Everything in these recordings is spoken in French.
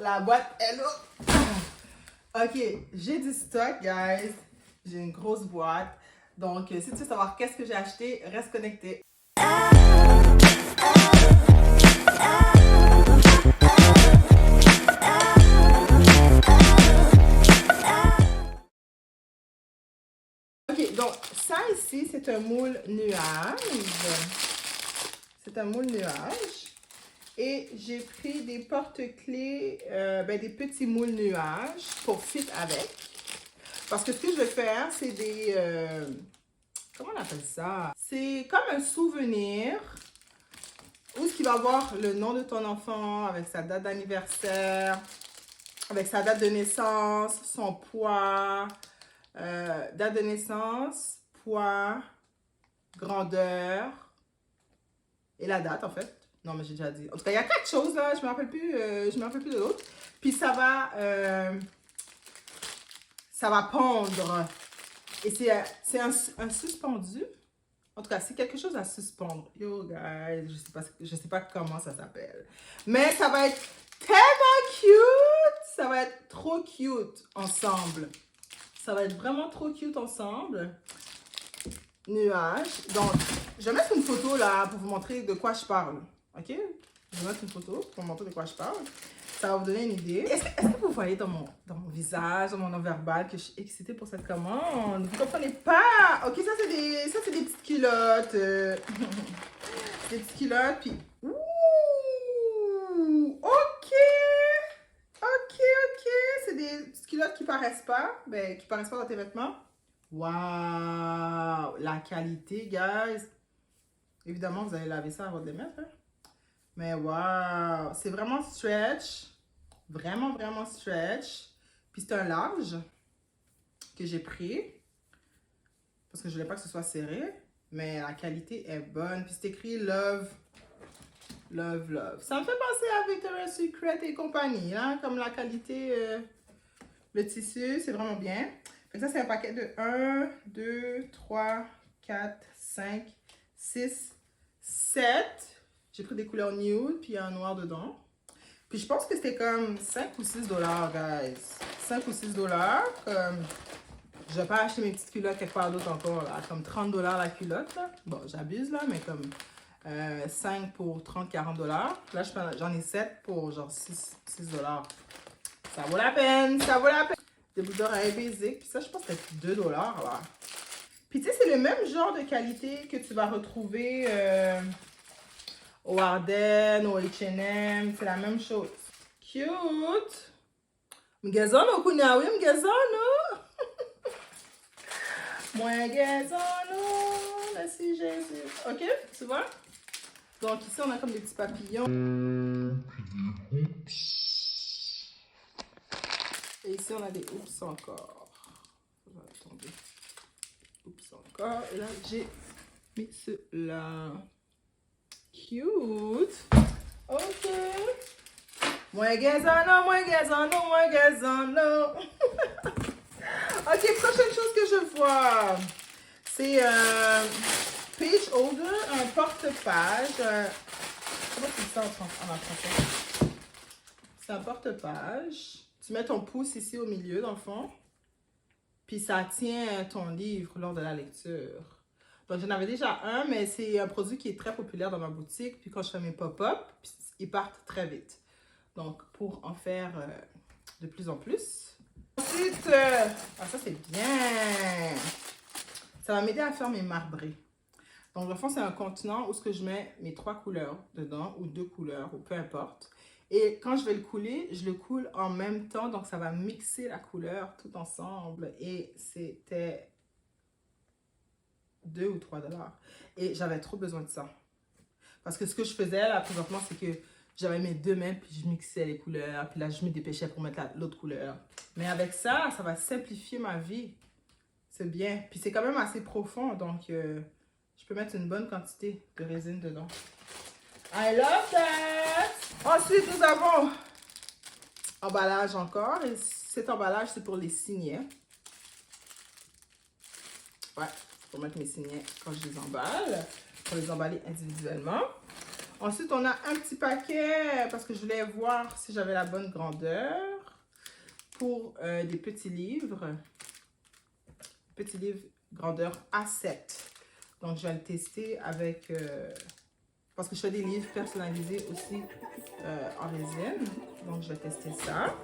La boîte est là. Ok, j'ai du stock, guys. J'ai une grosse boîte. Donc, si tu veux savoir qu'est-ce que j'ai acheté, reste connecté. Ok, donc ça ici, c'est un moule nuage. C'est un moule nuage. Et j'ai pris des porte-clés, des petits moules nuages pour fit avec. Parce que ce que je vais faire, c'est des... comment on appelle ça? C'est comme un souvenir où il va avoir le nom de ton enfant avec sa date d'anniversaire, avec sa date de naissance, son poids, date de naissance, poids, grandeur et la date en fait. Non, mais j'ai déjà dit. En tout cas, il y a 4 choses là, je me rappelle plus de l'autre. Puis ça va pondre. Et c'est un suspendu. En tout cas, c'est quelque chose à suspendre. Yo, guys, je sais pas comment ça s'appelle. Mais ça va être tellement cute! Ça va être trop cute ensemble. Ça va être vraiment trop cute ensemble. Nuage. Donc, je vais mettre une photo là pour vous montrer de quoi je parle. Ok? Je vais mettre une photo pour vous montrer de quoi je parle. Ça va vous donner une idée. Est-ce que vous voyez dans mon visage, dans mon non-verbal, que je suis excitée pour cette commande? Vous comprenez pas? Ok, ça c'est des petites culottes. Des petites culottes, puis... Ouh! Ok! Ok, ok. C'est des petites culottes qui paraissent pas. Ben, qui paraissent pas dans tes vêtements. Waouh! La qualité, guys. Évidemment, vous allez laver ça avant de les mettre. Hein? Mais waouh! C'est vraiment stretch. Vraiment, vraiment stretch. Puis c'est un large que j'ai pris. Parce que je voulais pas que ce soit serré. Mais la qualité est bonne. Puis c'est écrit Love. Love, love. Ça me fait penser à Victoria's Secret et compagnie. Hein? Comme la qualité, le tissu, c'est vraiment bien. Fait que ça, c'est un paquet de 1, 2, 3, 4, 5, 6, 7. J'ai pris des couleurs nude, puis il y a un noir dedans. Puis je pense que c'était comme 5 ou 6 dollars, guys. 5 ou 6 dollars. Comme... Je vais pas acheter mes petites culottes quelque part d'autre encore, là. Comme 30 dollars la culotte, là. Bon, j'abuse, là, mais comme 5 pour 30-40 dollars. Là, j'en ai 7 pour genre 6 dollars. Ça vaut la peine, ça vaut la peine. Des boucles d'oreilles basiques. Puis ça, je pense que c'est 2 dollars, là. Puis tu sais, c'est le même genre de qualité que tu vas retrouver au Ardennes, au H&M. C'est la même chose. Cute! Mgazono, kunyawi, mgazono! Moi, gazono, merci Jésus. Ok, tu vois? Donc ici, on a comme des petits papillons. Et ici, on a des oups encore. Ça va tomber. Oups encore. Et là, j'ai mis cela. Cute. Ok. Moi, gazono, moi, gazono, moi, gazono. Ok, prochaine chose que je vois. C'est page holder, un porte-page. Comment tu dis ça en français? C'est un porte-page. Tu mets ton pouce ici au milieu, dans le fond. Puis ça tient ton livre lors de la lecture. Donc j'en avais déjà un, mais c'est un produit qui est très populaire dans ma boutique. Puis quand je fais mes pop-up, ils partent très vite. Donc pour en faire de plus en plus. Ensuite, ça c'est bien. Ça va m'aider à faire mes marbrés. Donc, dans le fond, c'est un contenant où ce que je mets mes 3 couleurs dedans, ou 2 couleurs, ou peu importe. Et quand je vais le couler, je le coule en même temps. Donc, ça va mixer la couleur tout ensemble. Et c'était 2 ou 3 dollars. Et j'avais trop besoin de ça. Parce que ce que je faisais là, présentement, c'est que j'avais mes 2 mains, puis je mixais les couleurs. Puis là, je me dépêchais pour mettre l'autre couleur. Mais avec ça, ça va simplifier ma vie. C'est bien. Puis c'est quand même assez profond, donc je peux mettre une bonne quantité de résine dedans. I love that! Ensuite, nous avons emballage encore. Et cet emballage, c'est pour les signets. Ouais, pour mettre mes signets quand je les emballe. Pour les emballer individuellement. Ensuite, on a un petit paquet parce que je voulais voir si j'avais la bonne grandeur pour des petits livres. Petits livres grandeur A7. Donc, je vais le tester avec... parce que je fais des livres personnalisés aussi en résine. Donc, je vais tester ça.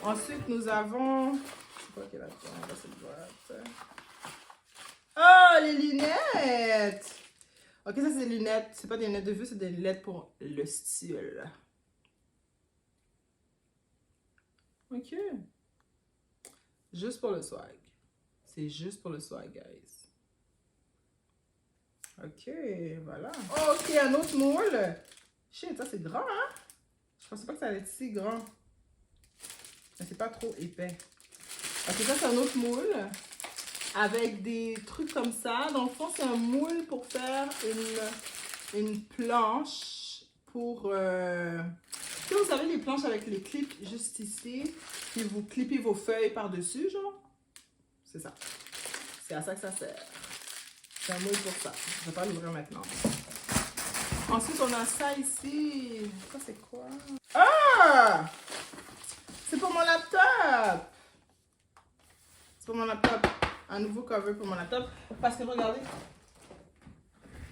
Ensuite, nous avons... Je sais pas quelle là cette boîte. Oh, les lunettes! Ok, ça, c'est des lunettes. C'est pas des lunettes de vue, c'est des lunettes pour le style. Ok. Juste pour le swag. C'est juste pour le swag, guys. Ok, voilà. Ok, un autre moule. Shit, ça c'est grand, hein? Je pensais pas que ça allait être si grand. Mais c'est pas trop épais. Ok, ça c'est un autre moule. Avec des trucs comme ça. Dans le fond, c'est un moule pour faire une planche pour... vous savez, les planches avec les clips juste ici. Puis vous clippez vos feuilles par-dessus, genre. C'est ça. C'est à ça que ça sert. C'est un moule pour ça. Je vais pas l'ouvrir maintenant. Ensuite, on a ça ici. Ça, c'est quoi? Ah! C'est pour mon laptop! C'est pour mon laptop. Un nouveau cover pour mon laptop. Parce que regardez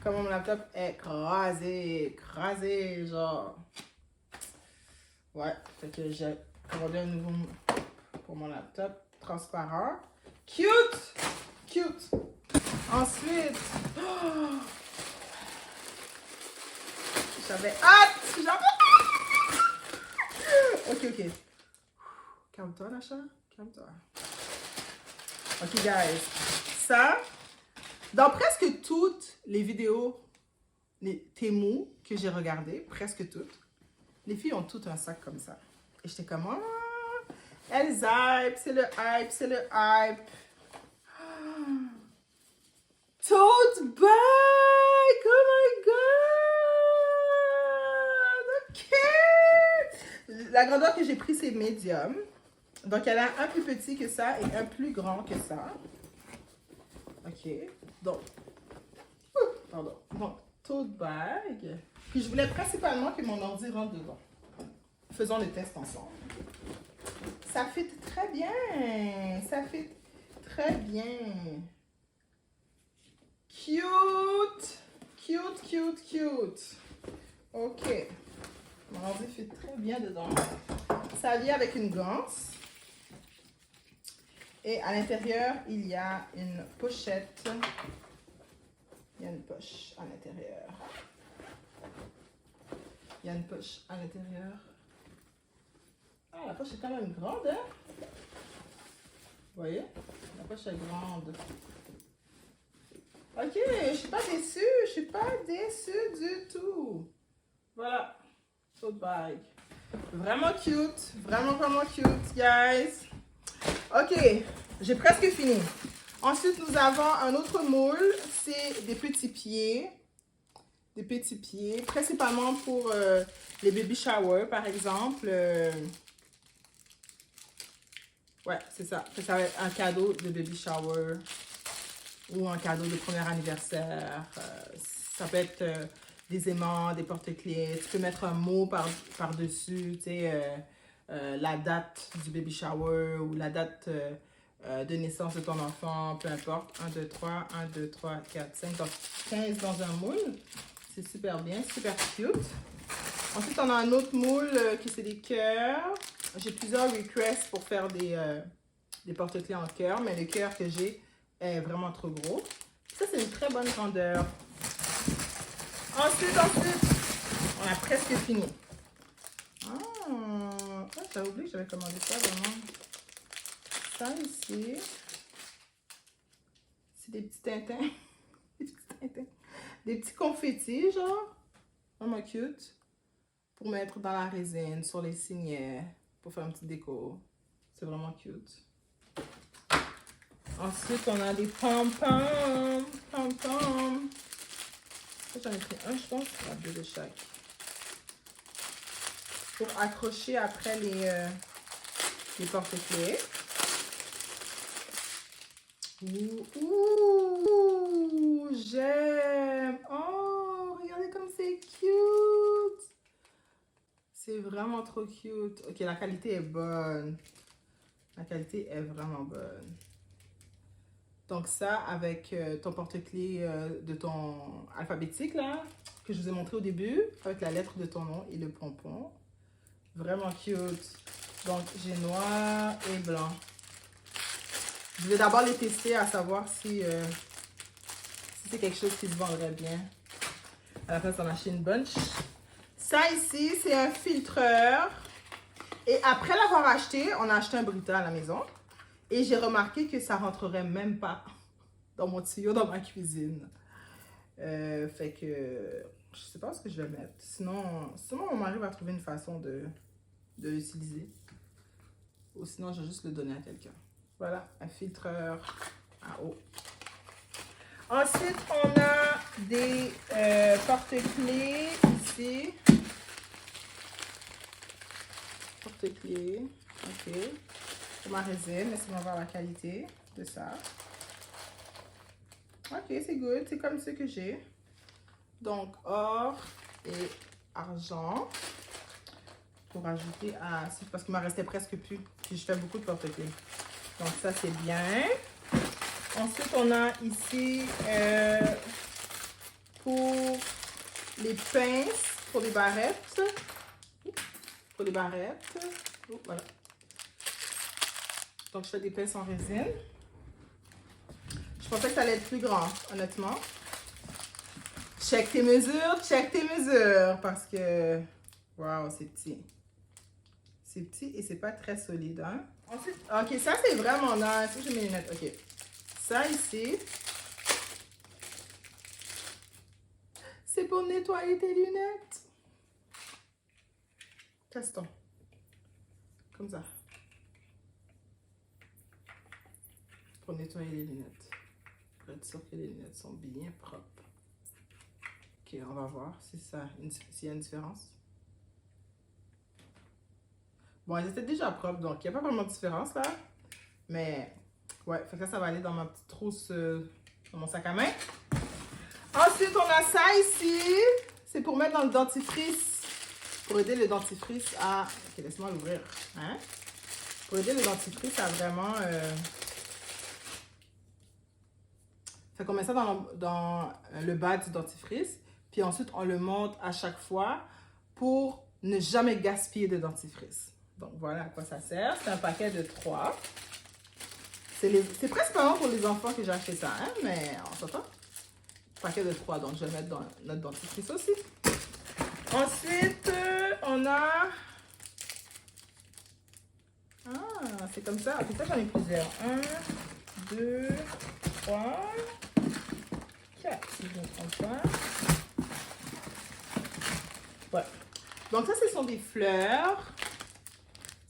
comment mon laptop est écrasé, genre. Ouais, fait que j'ai commandé un nouveau pour mon laptop transparent. Cute! Cute! Ensuite, oh, j'avais hâte! Ok, ok. Calme-toi, Nacha. Calme-toi. Ok, guys. Ça, dans presque toutes les vidéos, les Temu que j'ai regardées, presque toutes, les filles ont toutes un sac comme ça. Et j'étais comme, oh, elles hype, c'est le hype, c'est le hype. Tote bag! Oh my god! Ok! La grandeur que j'ai pris, c'est médium. Donc, elle a un plus petit que ça et un plus grand que ça. Ok. Donc, pardon. Donc, tote bag. Puis, je voulais principalement que mon ordi rentre dedans. Faisons le test ensemble. Ça fit très bien. Ça fit très bien. Cute! Cute, cute, cute. Ok. Mon ordi fit très bien dedans. Ça vient avec une ganse. Et à l'intérieur, il y a une pochette. Il y a une poche à l'intérieur. Il y a une poche à l'intérieur. Ah, la poche est quand même grande, hein? Vous voyez? La poche est grande. Ok, je suis pas déçue. Je suis pas déçue du tout. Voilà. Tote bag. Vraiment cute. Vraiment, vraiment cute, guys. Ok, j'ai presque fini. Ensuite, nous avons un autre moule. C'est des petits pieds. Des petits pieds. Principalement pour les baby showers, par exemple. Ouais, c'est ça. Ça va être un cadeau de baby shower. Ou un cadeau de premier anniversaire. Ça peut être des aimants, des porte-clés. Tu peux mettre un mot par-dessus, tu sais, la date du baby shower ou la date de naissance de ton enfant, peu importe. 1, 2, 3, 1, 2, 3, 4, 5. Donc, 15 dans un moule. C'est super bien, super cute. Ensuite, on a un autre moule qui c'est des cœurs. J'ai plusieurs requests pour faire des porte-clés en cœur, mais le cœur que j'ai est vraiment trop gros. Ça, c'est une très bonne grandeur. Ensuite, on a presque fini. Ah, j'avais oublié que j'avais commandé ça vraiment. Ça ici, c'est des petits tintins. Des petits tintins. Des petits confettis, genre. Vraiment cute. Pour mettre dans la résine, sur les signets, pour faire une petite déco. C'est vraiment cute. Ensuite, on a des pom-poms. Pom-poms. J'en ai pris un, je pense. Deux de chaque. Pour accrocher après les porte-clés. Ouh, j'aime. Oh, regardez comme c'est cute. C'est vraiment trop cute. Ok, la qualité est bonne. La qualité est vraiment bonne. Donc ça, avec ton porte-clés de ton alphabétique, là, que je vous ai montré au début, avec la lettre de ton nom et le pompon. Vraiment cute. Donc, j'ai noir et blanc. Je vais d'abord les tester à savoir si c'est quelque chose qui se vendrait bien. À la place d'en acheter une bunch. Ça ici, c'est un filtreur. Et après l'avoir acheté, on a acheté un Brita à la maison. Et j'ai remarqué que ça rentrerait même pas dans mon tuyau, dans ma cuisine. Fait que je sais pas ce que je vais mettre. Sinon mon mari va trouver une façon de l'utiliser. Ou sinon, je vais juste le donner à quelqu'un. Voilà, un filtreur à eau. Ensuite, on a des porte-clés ici. Porte-clés. Ok. Pour ma résine, laissez-moi voir la qualité de ça. Ok, c'est good. C'est comme ce que j'ai. Donc, or et argent. Pour ajouter à... Parce qu'il m'en restait presque plus. Puis je fais beaucoup de porte-clés. Donc, ça, c'est bien. Ensuite, on a ici pour les pinces, pour les barrettes. Pour les barrettes. Oh, voilà. Donc, je fais des pinces en résine. Je pensais que ça allait être plus grand, honnêtement. Check tes mesures, check tes mesures. Parce que, waouh, c'est petit. C'est petit et c'est pas très solide, hein. Ensuite, ok, ça c'est vraiment nice. J'ai mes lunettes, ok. Ça ici, c'est pour nettoyer tes lunettes. Testons. Comme ça. Pour nettoyer les lunettes. Pour être sûr que les lunettes sont bien propres. Ok, on va voir si s'il y a une différence. Bon, elles étaient déjà propres, donc il n'y a pas vraiment de différence là. Mais, ouais, fait que ça va aller dans ma petite trousse, dans mon sac à main. Ensuite, on a ça ici. C'est pour mettre dans le dentifrice. Pour aider le dentifrice à... Ok, laisse-moi l'ouvrir. Hein? Pour aider le dentifrice à vraiment... Fait qu'on met ça dans le bas du dentifrice. Puis ensuite, on le monte à chaque fois pour ne jamais gaspiller de dentifrice. Donc, voilà à quoi ça sert. C'est un paquet de 3. C'est principalement pour les enfants que j'ai acheté ça, hein? Mais on s'entend. Paquet de 3, donc je vais le mettre dans notre dentifrice aussi. Ensuite, on a... Ah, c'est comme ça. Ok, ça, j'en ai plusieurs. 1, 2, 3, 4, si je ne me trompe pas. Voilà. Donc ça, ce sont des fleurs.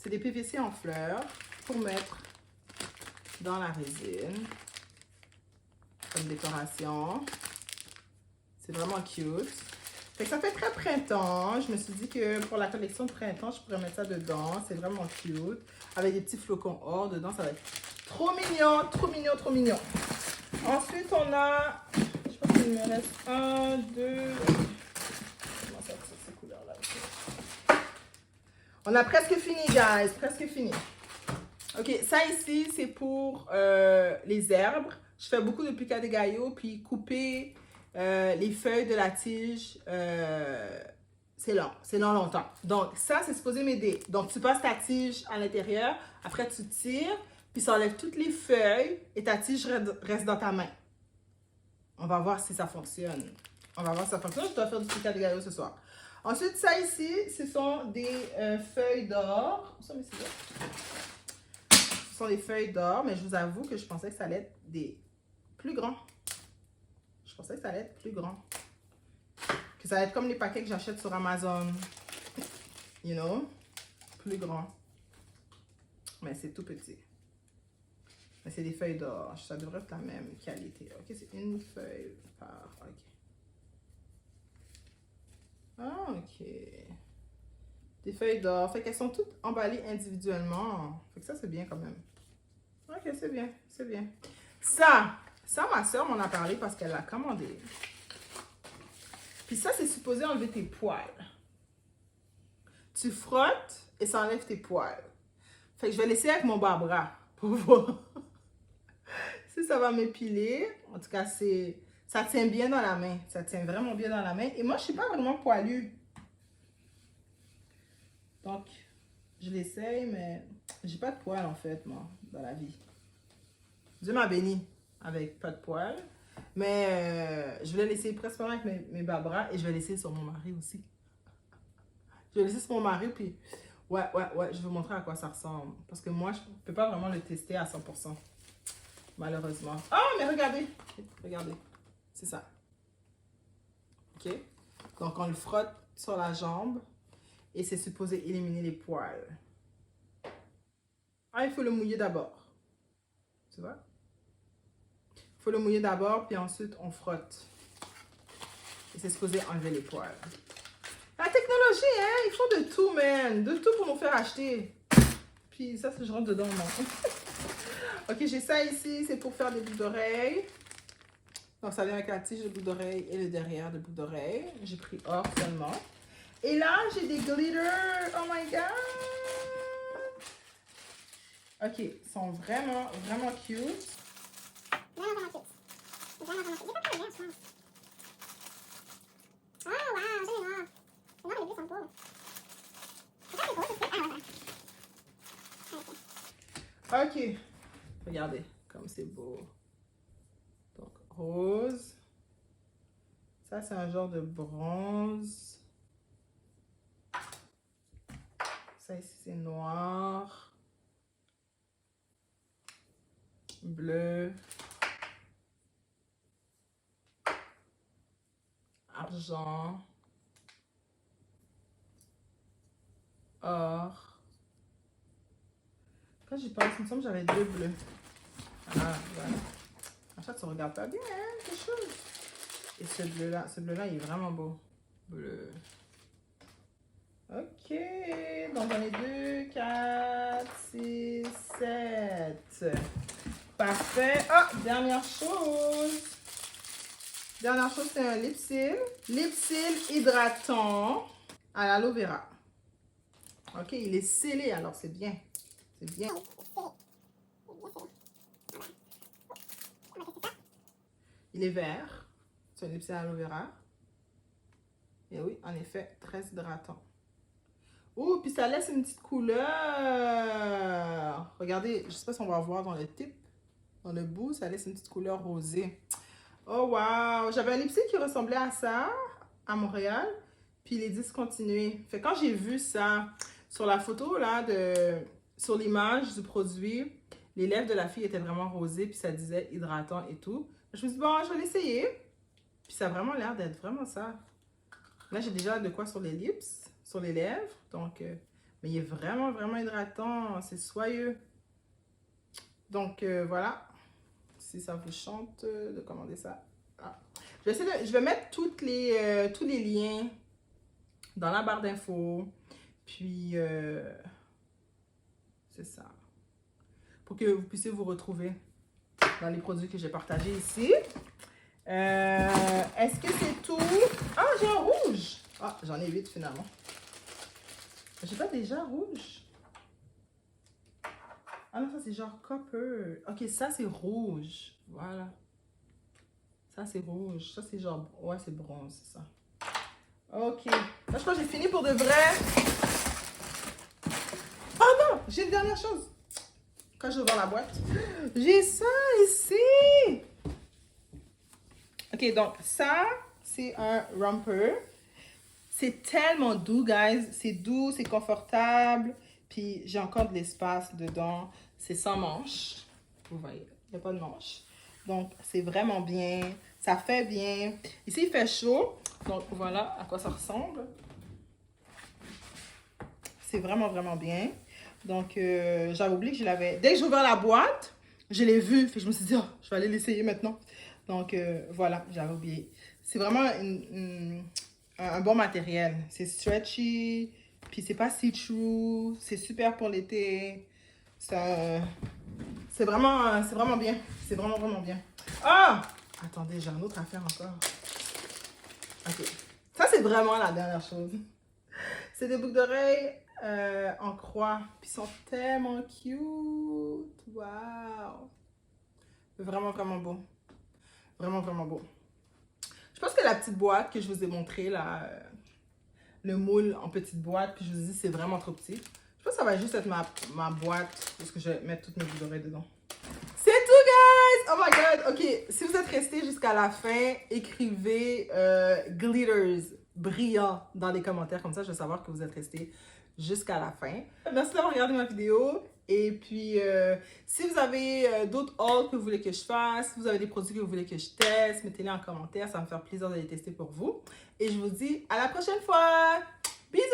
C'est des PVC en fleurs pour mettre dans la résine comme décoration. C'est vraiment cute. Fait que ça fait très printemps. Je me suis dit que pour la collection de printemps, je pourrais mettre ça dedans. C'est vraiment cute. Avec des petits flocons or dedans, ça va être trop mignon, trop mignon, trop mignon. Ensuite, on a... Je pense qu'il me reste 1, 2... Comment ça va ces couleurs-là? On a presque fini, guys. Presque fini. Ok, ça ici, c'est pour les herbes. Je fais beaucoup de pica de gallo, puis couper les feuilles de la tige, c'est long longtemps. Donc, ça, c'est supposé m'aider. Donc, tu passes ta tige à l'intérieur, après tu tires, puis ça enlève toutes les feuilles et ta tige reste dans ta main. On va voir si ça fonctionne. On va voir si ça fonctionne. Je dois faire du pica de gallo ce soir. Ensuite, ça ici, ce sont des feuilles d'or. Ce sont des feuilles d'or, mais je vous avoue que je pensais que ça allait être des plus grands. Je pensais que ça allait être plus grand. Que ça allait être comme les paquets que j'achète sur Amazon. You know? Plus grand. Mais c'est tout petit. Mais c'est des feuilles d'or. Ça devrait être la même qualité. Ok, c'est une feuille par... Ok. Ah, ok. Des feuilles d'or. Fait qu'elles sont toutes emballées individuellement. Fait que ça, c'est bien quand même. Ok, c'est bien. C'est bien. Ça, ma soeur m'en a parlé parce qu'elle l'a commandé. Puis ça, c'est supposé enlever tes poils. tu frottes et ça enlève tes poils. Fait que je vais laisser avec mon bas-bras pour voir si ça va m'épiler. En tout cas, ça tient bien dans la main. Ça tient vraiment bien dans la main. Et moi, je ne suis pas vraiment poilue. Donc, je l'essaye, mais j'ai pas de poils en fait, moi, dans la vie. Dieu m'a béni avec pas de poils. Mais je vais l'essayer presque avec mes bas-bras et je vais l'essayer sur mon mari aussi. Je vais laisser sur mon mari, puis ouais, je vais vous montrer à quoi ça ressemble. Parce que moi, je ne peux pas vraiment le tester à 100%, malheureusement. Oh, mais regardez, regardez, c'est ça. OK? Donc, on le frotte sur la jambe et c'est supposé éliminer les poils. Ah, il faut le mouiller d'abord. Tu vois? Il faut le mouiller d'abord, puis ensuite, on frotte. Et c'est supposé enlever les poils. La technologie, hein, ils font de tout, man. De tout pour nous faire acheter. Puis ça, c'est je rentre dedans, non. Ok, j'ai ça ici, c'est pour faire des boucles d'oreilles. Donc, ça vient avec la tige de boucle d'oreille et le derrière de boucle d'oreille. J'ai pris or seulement. Et là, j'ai des glitters. Oh my God! Ok, ils sont vraiment, vraiment cute. Vraiment cute. Vraiment cute. Il est pas très bien, je pense. Oh, wow, j'ai les noirs. Les noirs et les bleus sont beaux. C'est ça, c'est beau, c'est ça. Ok. Regardez comme c'est beau. Donc, rose. Ça, c'est un genre de bronze. Ça ici, c'est noir. Bleu. Argent. Or. Quand j'y pense, il me semble que j'avais deux bleus. Ah, voilà. En fait, tu ne regardes pas bien, hein, quelque chose. Et ce bleu-là, il est vraiment beau. Bleu. Ok, donc j'en ai 2, 4, 6, 7. Parfait. Ah, dernière chose. Dernière chose, c'est un lip-seal. Lip-seal hydratant à l'aloe vera. Ok, il est scellé, alors c'est bien. C'est bien. Il est vert. C'est un lip-seal à l'aloe vera. Et oui, en effet, très hydratant. Oh, puis ça laisse une petite couleur. Regardez, je ne sais pas si on va voir dans le tip. Dans le bout, ça laisse une petite couleur rosée. Oh, wow! J'avais un lipstick qui ressemblait à ça, à Montréal. Puis il est discontinué. Fait quand j'ai vu ça sur la photo, là, sur l'image du produit, les lèvres de la fille étaient vraiment rosées. Puis ça disait hydratant et tout. Je me suis dit, bon, je vais l'essayer. Puis ça a vraiment l'air d'être vraiment ça. Là, j'ai déjà de quoi sur les lips, sur les lèvres. Donc, mais il est vraiment, vraiment hydratant. C'est soyeux. Donc, voilà. Si ça vous chante de commander ça. Ah. Je vais mettre tous les liens dans la barre d'infos. Puis, c'est ça. Pour que vous puissiez vous retrouver dans les produits que j'ai partagés ici. Est-ce que c'est tout? Ah, j'ai un rouge. Ah, j'en ai 8 finalement. J'ai pas déjà rouge? Ah non, ça c'est genre copper. Ok, ça c'est rouge. Voilà. Ça c'est rouge. Ça c'est genre... Ouais, c'est bronze, c'est ça. Ok. Là, je crois que j'ai fini pour de vrai. Oh non! J'ai une dernière chose. Quand je vais la boîte. J'ai ça ici. Ok, donc ça, c'est un romper. C'est tellement doux, guys. C'est doux, c'est confortable. Puis j'ai encore de l'espace dedans. C'est sans manche. Vous voyez, il n'y a pas de manche. Donc, c'est vraiment bien. Ça fait bien. Ici, il fait chaud. Donc, voilà à quoi ça ressemble. C'est vraiment, vraiment bien. Donc, j'avais oublié que je l'avais... Dès que j'ai ouvert la boîte, je l'ai vu. Fait que je me suis dit, oh, je vais aller l'essayer maintenant. Donc, voilà, j'avais oublié. C'est vraiment un bon matériel. C'est stretchy, puis c'est pas see-through. C'est super pour l'été. C'est vraiment bien. C'est vraiment, vraiment bien. Ah! Attendez, j'ai un autre affaire encore. Ok. Ça, c'est vraiment la dernière chose. C'est des boucles d'oreilles en croix. Puis ils sont tellement cute. Wow. Vraiment, vraiment beau. Vraiment, vraiment beau. Je pense que la petite boîte que je vous ai montrée, là, le moule en petite boîte, puis je vous ai dit c'est vraiment trop petit. Je pense que ça va juste être ma boîte, parce que je vais mettre toutes mes boucles d'oreilles dedans. C'est tout, guys! Oh my god! Ok, si vous êtes restés jusqu'à la fin, écrivez glitters, brillant dans les commentaires, comme ça je vais savoir que vous êtes restés jusqu'à la fin. Merci d'avoir regardé ma vidéo. Et puis, si vous avez d'autres hauls que vous voulez que je fasse, si vous avez des produits que vous voulez que je teste, mettez-les en commentaire, ça va me faire plaisir de les tester pour vous. Et je vous dis à la prochaine fois! Bisous!